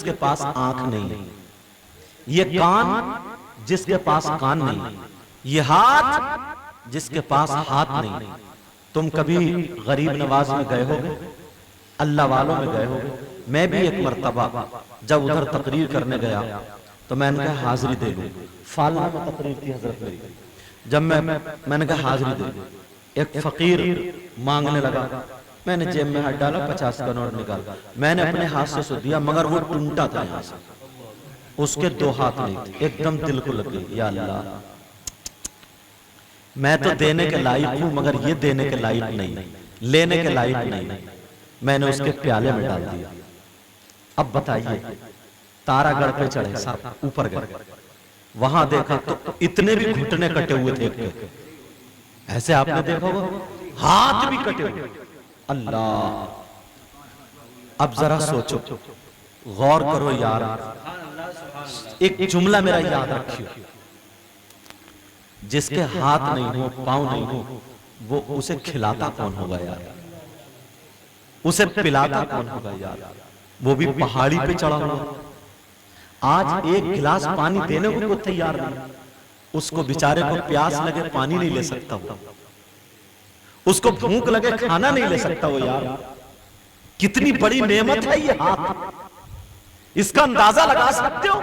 जिसके पास आंख नहीं, ये कान जिसके पास कान नहीं, ये हाथ जिसके पास हाथ नहीं। तुम कभी गरीब नवाज में गए हो, अल्लाह वालों में गए हो? मैं भी एक मर्तबा जब उधर तकरीर करने गया तो मैंने कहा हाजिरी दे लूं। फालना में तकरीर थी हजरत मेरी। जब मैंने कहा हाजिरी दे लूं, एक फकीर मांगने लगा। मैंने जेब में हाथ डाला, 50 का नोट निकाला, मैंने अपने हाथ से सो दिया, मगर वो टूटा था यहाँ से, उसके 2 हाथ नहीं थे। एकदम दिल को लग गई, या अल्लाह, मैं तो देने के लायक हूं मगर ये देने के लायक नहीं, लेने के लायक नहीं। मैंने उसके प्याले में डाल दिया। अब बताइए, तारागढ़ पे चढ़े साहब, ऊपर गए, वहां देखा तो इतने भी घुटने कटे हुए थे, ऐसे आपने देखा होगा, हाथ भी कटे हुए। अल्लाह, अब जरा सोचो, गौर करो यार, एक जुमला मेरा याद रखियो, जिसके हाथ नहीं हो, पांव नहीं हो, वो उसे खिलाता कौन होगा यार, उसे पिलाता कौन होगा यार, वो भी पहाड़ी पे चढ़ा हुआ। आज एक गिलास पानी देने को कोई तैयार नहीं, उसको बेचारे को प्यास लगे पानी नहीं ले सकता वो, उसको भूख लगे खाना नहीं ले सकता वो यार। कितनी बड़ी नेमत है ये हाथ, इसका अंदाजा लगा सकते हो?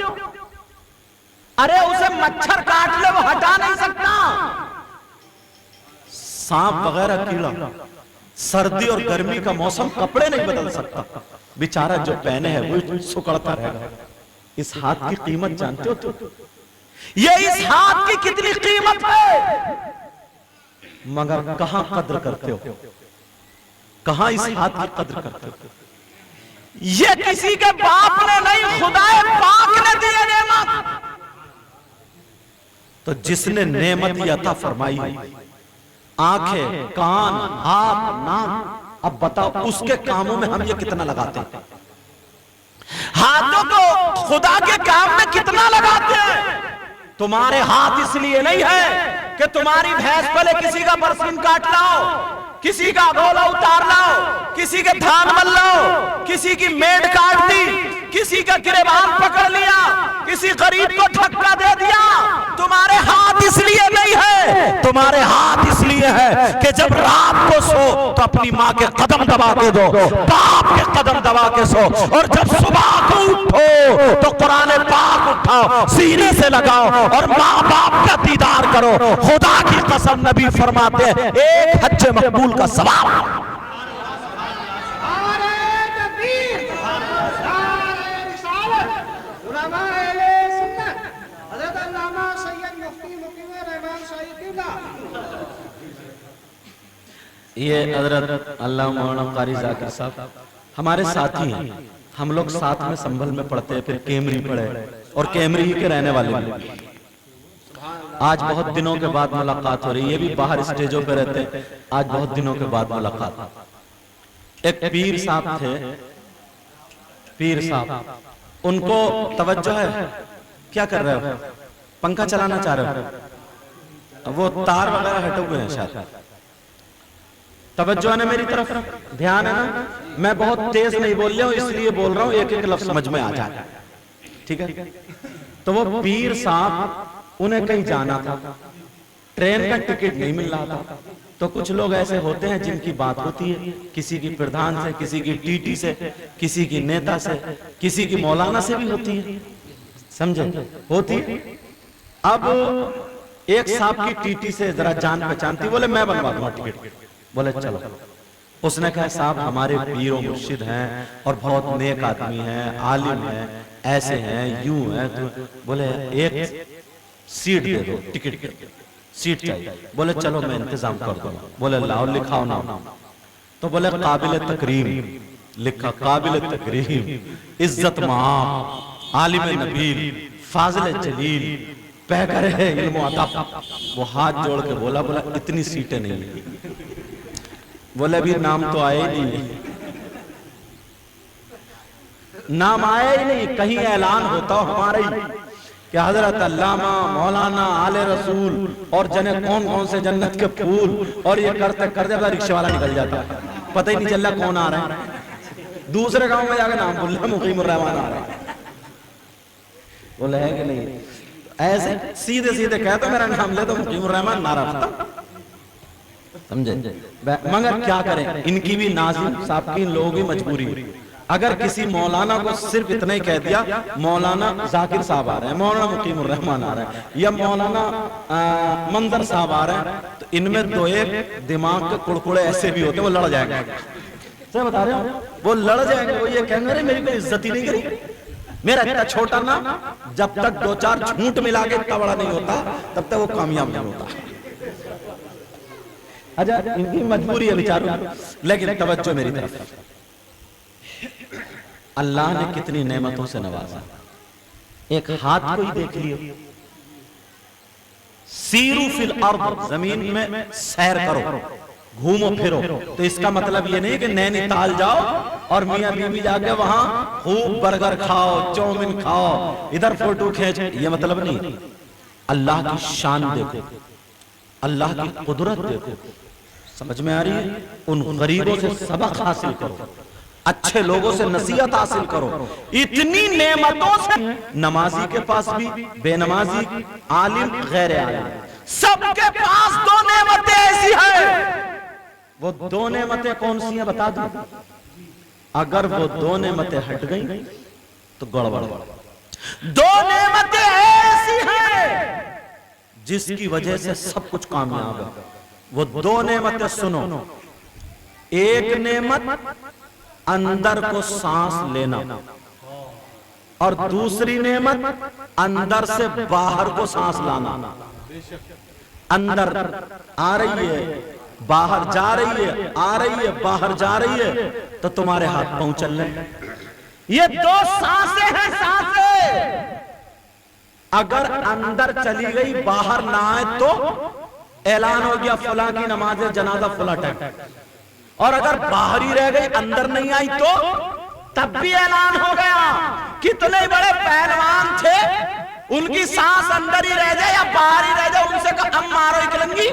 अरे उसे मच्छर काट ले वो हटा नहीं सकता, सांप वगैरह कीड़ा, सर्दी और गर्मी का मौसम कपड़े नहीं बदल सकता, बेचारा जो पहने है वो सुकड़ता रहेगा। इस हाथ की कीमत जानते हो तुम? ये इस हाथ की कितनी कीमत है, मगर कहां कद्र करते हो, कहां इस हाथ की कद्र करते हो? ये किसी के बाप ने नहीं, खुदाए पाक ने दिए नेमत। तो जिसने नेमत ये अता फरमाई, आंखें, कान, हाथ, नाक, अब बताओ उसके कामों में हम ये कितना लगाते हैं? हाथों को खुदा के काम में कितना लगाते हैं? तुम्हारे हाथ इसलिए नहीं है कि तुम्हारी भैंस पहले किसी का बरसीन काट लाओ, किसी का गोला उतार लाओ, किसी के धान मल लाओ, किसी की मेड काट दी, किसी का गिरेबान पकड़ लिया, किसी गरीब को धक्का दे दिया। तुम्हारे हाथ इसलिए नहीं है, तुम्हारे हाथ इसलिए है कि जब रात को सो तो अपनी माँ के कदम दबा के दो, बाप के कदम दबा के सो, और जब सुबह को उठो तो कुरान पाक उठाओ, सीने से लगाओ और माँ बाप का दीदार करो। खुदा की कसम नबी फरमाते हैं, एक हज मकबूल का सवाब। ये हजरत अल्लाह मौलाना कारी जाकिर साहब हमारे साथी हैं, हम लोग साथ में संभल में पढ़ते हैं, फिर केमरी पढ़े और केमरी ही के रहने वाले भी। आज बहुत दिनों के बाद मुलाकात हो रही है, ये भी बाहर स्टेजों पे रहते हैं, आज बहुत दिनों के बाद मुलाकात। एक पीर साहब थे, पीर साहब, उनको तवज्जो है, क्या कर रहे हो? पंखा चलाना चाह रहे हो? वो तार वगैरह हटे हुए हैं शायद, तवज्जो है ना मेरी तरफ, ध्यान है ना? मैं बहुत तेज नहीं बोल रहा हूं, इसलिए बोल रहा हूं एक एक लफ्ज समझ में आ जाए, ठीक है? तो वो पीर साहब, उन्हें कहीं जाना था, ट्रेन का टिकट नहीं मिल रहा था, तो कुछ लोग ऐसे होते हैं जिनकी बात होती है किसी की प्रधान से, किसी की टीटी से, किसी की नेता से, किसी की मौलाना से भी होती है, समझे? होती है। अब एक साहब की टीटी से जरा जान पहचान थी, बोले मैं बनवा दूंगा टिकट, बोले चलो। उसने कहा साहब हमारे पीर और मुर्शिद हैं और बहुत नेक आदमी हैं, आलिम हैं, ऐसे हैं, यूं हैं, तो बोले एक सीट दे दो, टिकट सीट चाहिए। बोले चलो मैं इंतजाम कर दूंगा। बोले लाओ लिखाओ ना, तो बोले काबिल तकरीम लिखा, काबिल तकरीम, इज्जत मां, आलिम नबील, फाजिल जलील, पैकर है इल्म अदब। वो हाथ जोड़ के बोला इतनी सीटें नहीं है। बोले अभी नाम तो आए ही नहीं, नाम आया ही नहीं, कहीं ऐलान होता हो हमारा ही कि हजरत अल्लामा मौलाना आले रसूल और जने कौन कौन से जन्नत के फूल, और ये करते करते रिक्शे वाला निकल जाता, पता ही नहीं चल रहा कौन आ रहा है। दूसरे गांव में जाकर नाम बोल रहे मुकीमुर रहमान आ रहा है। बोले है कि नहीं? ऐसे सीधे सीधे कहते मेरा नाम ले तो मुकीमुर रहमान नारा खत्म, समझे? मगर क्या करें, इनकी भी नाज़िम साहब की, इन लोगों की मजबूरी। अगर किसी मौलाना को सिर्फ इतना ही कह दिया मौलाना जाकिर साहब आ रहे हैं, मौलाना मुकीमुर रहमान आ रहे हैं, या मौलाना मंजर साहब आ रहे हैं, तो इनमें दो एक दिमाग के कुड़कुड़े ऐसे भी होते हैं, वो लड़ जाएंगे। सही बता रहे हो, वो लड़ जाएंगे, वो ये कहेंगे अरे मेरी कोई इज्जत ही नहीं करी, मेरा इतना छोटा ना, जब तक दो चार झूठ मिला के इतना बड़ा नहीं होता तब तक वो कामयाब नहीं होता। अच्छा, इनकी मजबूरी है बेचारों, लेकिन तवज्जो मेरी तरफ, अल्लाह ने कितनी नेमतों से नवाजा। एक हाथ को ही देख लियो, सीरू फिल अर्द, जमीन में सैर करो, घूमो फिरो, तो इसका मतलब ये नहीं कि नैनीताल जाओ और मियां बीवी जाके वहां खूब बर्गर खाओ, चाउमीन खाओ, इधर फोटो खींच, ये मतलब नहीं। अल्लाह की शान देखो, अल्लाह की कुदरत देखो, समझ में आ रही है? उन गरीबों से सबक हासिल करो, अच्छे लोगों से नसीहत हासिल करो। इतनी नेमतों से नमाजी के पास भी, बेनमाजी, आलिम, गैर आलिम, सबके पास दो नेमतें ऐसी हैं। वो दो नेमतें कौन सी हैं बता दूं? अगर वो दो नेमतें हट गई तो गड़बड़। दो नेमतें ऐसी हैं जिसकी वजह से सब कुछ कामयाब है। वो दो नेमतें सुनो। एक नेमत अंदर को सांस लेना, और दूसरी नेमत अंदर से बाहर को सांस लाना। अंदर आ रही है, बाहर जा रही है, आ रही है, बाहर जा रही है, तो तुम्हारे हाथ पांव चल रहे। ये दो सांसें हैं, सांसें। अगर अंदर चली गई, बाहर ना आए तो ऐलान हो गया फला की नमाज जनाजा फला टाइम। और अगर बाहर ही रह गई, अंदर नहीं आई, तो तब भी ऐलान हो गया। कितने बड़े पहलवान थे, उनकी सांस अंदर ही रह जाए या बाहर ही रह जाए, उनसे कहा हम मारो इकलंगी।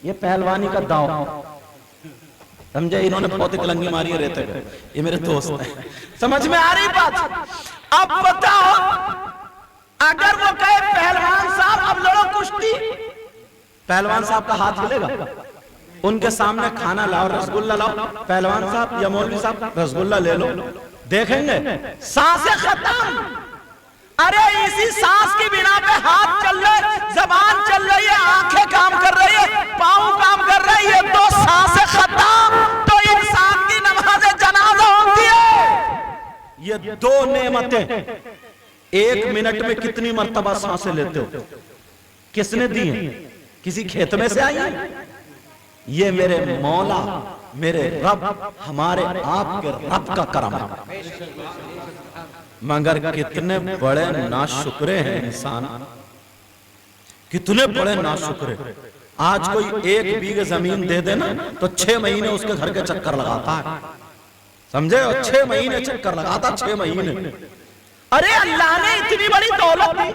ये पहलवानी का दाव, समझे? इन्होंने बहुत इकलंगी मारी है रहते हुए, ये मेरे दोस्त हैं। समझ में आ रही बात? अब बताओ, अगर वो कहे पहलवान साहब अब लड़ो कुश्ती, पहलवान साहब का हाथ हिलेगा? उनके सामने खाना लाओ, रसगुल्ला लाओ, पहलवान साहब या मौलवी साहब रसगुल्ला ले लो, देखेंगे सांसें खत्म। अरे इसी सांस की बिना पे हाथ चल रहे, जबान चल रही है, आंखें काम कर रही है, पांव काम कर रही है, दो सांसें खत्म, तो इंसान की नमाज जनाजा होती है। ये दो नेमतें एक मिनट में कितनी मर्तबा सांसें लेते हो? किसने दी है? किसी खेत में से आई है? ये मेरे मौला, मेरे रब, हमारे आपके रब का करम है। मगर कितने बड़े नाशुक्रे हैं इंसान, कितने बड़े नाशुक्रे। आज कोई एक बीघे जमीन दे देना तो 6 महीने उसके घर के चक्कर लगाता है, समझे? और 6 महीने चक्कर लगाता, 6 महीने। अरे अल्लाह ने इतनी बड़ी दौलत दी,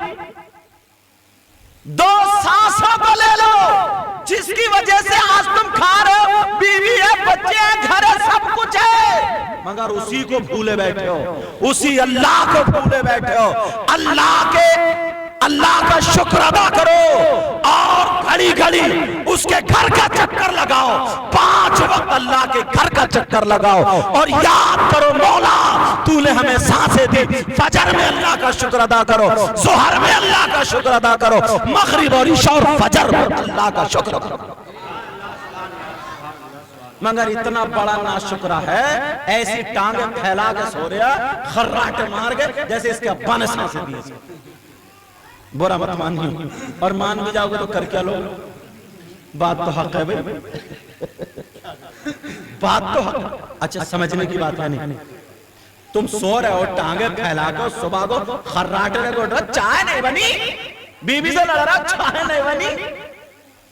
दो सांसों को ले लो, जिसकी वजह से आज तुम खा रहे हो, बीवी है, बच्चे हैं, घर है, सब कुछ है, मगर उसी को भूले बैठे हो, उसी अल्लाह को भूले बैठे हो। अल्लाह का शुक्र अदा करो और घड़ी घड़ी उसके घर का चक्कर लगाओ, 5 वक्त अल्लाह के घर का चक्कर लगाओ और याद करो मौला तूने हमें सांसें दी। फजर में अल्लाह का शुक्र अदा करो, जोहर में अल्लाह का शुक्र अदा करो, मगरिब और इशा और फजर में अल्लाह का शुक्र करो। मगर इतना बड़ा नाशुक्रा है, ऐसी टांगे फैला के सो रहा, खर्राटे मार के जैसे इसके अब्बा ने सांसें दी। बुरा मत मानिए, और मान भी जाओगे तो कर क्या लो, बात तो हक है भाई, बात तो हक। अच्छा समझने की बात है नहीं, तुम सो रहे हो टांगे फैला के, सुबह को खर्राटे को चाय नहीं बनी, बीवी से लड़ रहा चाय नहीं बनी,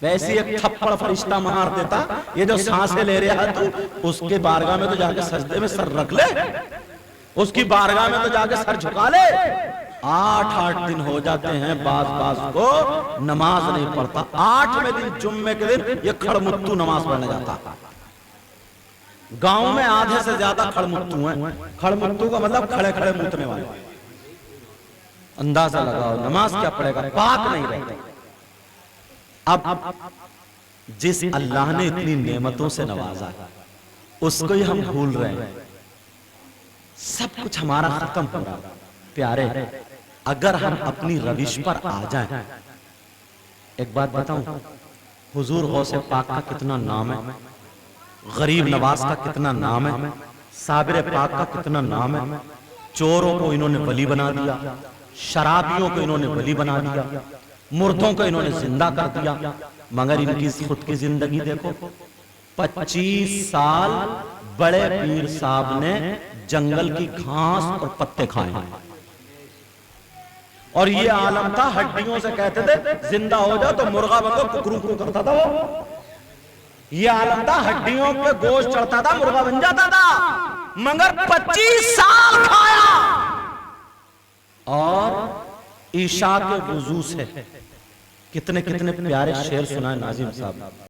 वैसे एक थप्पड़ फरिश्ता मार देता। ये जो सांसें ले रहा है तू, उसके बारगाह में तो जाके सजदे में सर रख ले, उसकी बारगाह में तो जाके सर झुका ले। 8-8 दिन हो जाते हैं बाज को नमाज नहीं पढ़ता, 8वें दिन जुम्मे के दिन ये खड़मुत्तू नमाज पढ़ने जाता। गांव में आधे से ज्यादा खड़मुत्तू हैं। खड़मुत्तू का मतलब खड़े खड़े मूतने वाले। अंदाजा लगाओ नमाज क्या पड़ेगा, पाक नहीं रहता। अब जिस अल्लाह ने इतनी नेमतों से नवाजा उसको ही हम भूल रहे हैं, सब कुछ हमारा खत्म हो रहा। प्यारे, अगर हम अपनी रविश पर आ जाएं, एक बात बताऊं, हुजूर गौसे पाक का कितना नाम है, गरीब नवाज का कितना नाम है, साबिर पाक का कितना नाम है। चोरों को इन्होंने वली बना दिया, शराबियों को इन्होंने वली बना दिया, मुर्दों को इन्होंने जिंदा कर दिया। मगर इनकी खुद की जिंदगी देखो, 25 साल बड़े पीर साहब ने जंगल की घास और पत्ते खाए, और ये आलम था हड्डियों से कहते थे जिंदा हो जाओ तो मुर्गा बनो, कुकरू करता था वो। ये आलम था हड्डियों पे गोश्त चढ़ता था, मुर्गा बन जाता था, मगर 25 साल खाया। और ईशा के वुजू से कितने कितने प्यारे शेर सुनाए नाजिम साहब।